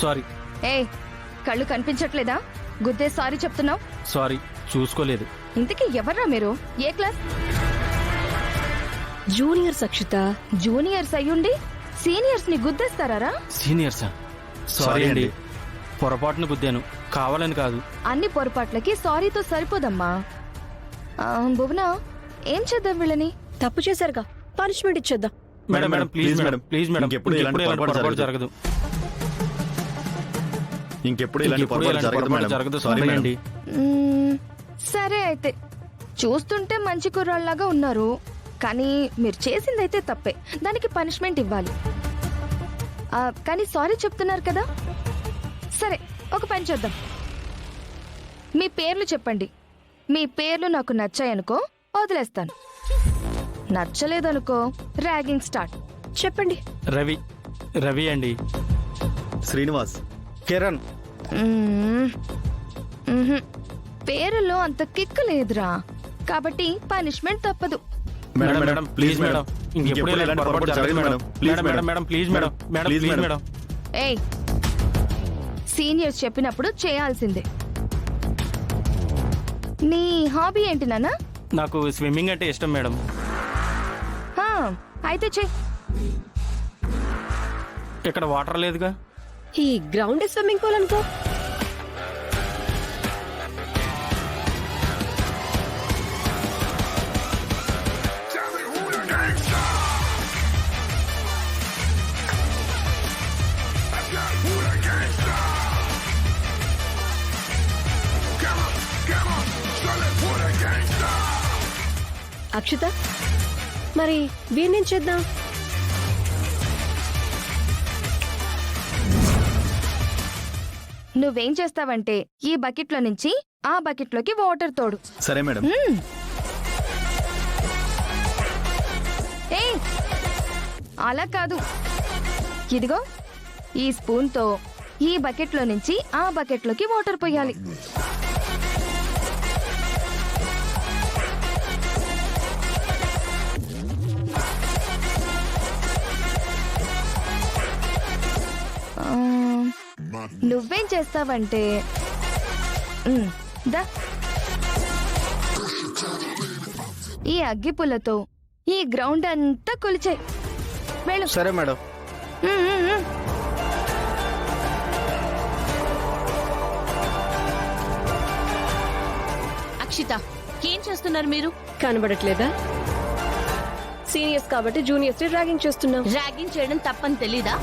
Sorry. ఏ కళ్ళు కనిపించట్లేదా? గుద్దే sorry చెప్తున్నావు. సారీ, చూసుకోలేదు. ఇంతకీ ఎవర్రా మీరు? ఏ క్లాస్? జూనియర్స్ అక్షిత. జూనియర్స్ అయ్యుండి సీనియర్స్ ని గుద్దేస్తారా? సీనియర్సా? సారీ అండి, పొరపాటున గుద్దాను, కావాలని కాదు. అన్ని పొరపాట్లకి సారీతో సరిపోదమ్మా. భువన, ఏం చేద్దాం వీళ్ళని? తప్పు చేశారుగా, పనిష్మెంట్ ఇచ్చేద్దాం. Madam madam please madam, please madam, ఇంకెప్పుడు ఇలాంటి పొరపాటు జరగదు. ఇంకెప్పుడు ఇలాంటి పొరపాటు జరగదు. Sorry sorry madam. అండి. సరే అయితే, చూస్తుంటే మంచి కుర్రాళ్ళలాగా ఉన్నారు, కానీ మీరు చేసిందైతే తప్పే, దానికి పనిష్మెంట్ ఇవ్వాలి. కానీ సారీ చెప్తున్నారు కదా, సరే ఒక పని చేద్దాం. మీ పేర్లు చెప్పండి. మీ పేర్లు నాకు నచ్చాయనుకో వదిలేస్తాను, నచ్చలేదనుకో ర్యాగింగ్ స్టార్ట్. చెప్పండి. రవి. రవి అండి. శ్రీనివాస్. కిరణ్. పేరులో అంత కిక్ లేదురా, కాబట్టి పనిష్మెంట్ తప్పదు. మేడం మేడం ప్లీజ్ మేడం, ఇంకెప్పుడు ఇలాంటి పొరపాటు జరగదు madam. Madam madam madam please madam, madam please madam. ఏయ్, సీనియర్స్ చెప్పినప్పుడు చేయాల్సిందే. నీ హాబీ ఏంటి నాన్న? నాకు స్విమ్మింగ్ అంటే ఇష్టం మేడం. అయితే చెయ్. ఇక్కడ వాటర్ లేదుగా. ఈ గ్రౌండ్ స్విమ్మింగ్ పూల్ అనుకో. అక్షిత, మరి వీణేం చేద్దాం? నువ్వేం చేస్తావంటే ఈ బకెట్లో నుంచి ఆ బకెట్లోకి వాటర్ తోడు. సరే మేడం. ఏయ్, అలా కాదు, ఇదిగో ఈ స్పూన్తో ఈ బకెట్లో నుంచి ఆ బకెట్లోకి వాటర్ పోయాలి. నువ్వేం చేస్తావంటే దా, ఈ అగ్గిపుల్లతో ఈ గ్రౌండ్ అంతా కొలిచాయి. వెళ్ళు. సరే మేడం. అక్షిత, ఏం చేస్తున్నారు మీరు? కనబడట్లేదా? సీనియర్స్ కాబట్టి జూనియర్స్ ర్యాగింగ్ చేస్తున్నాం. ర్యాగింగ్ చేయడం తప్పని తెలీదా?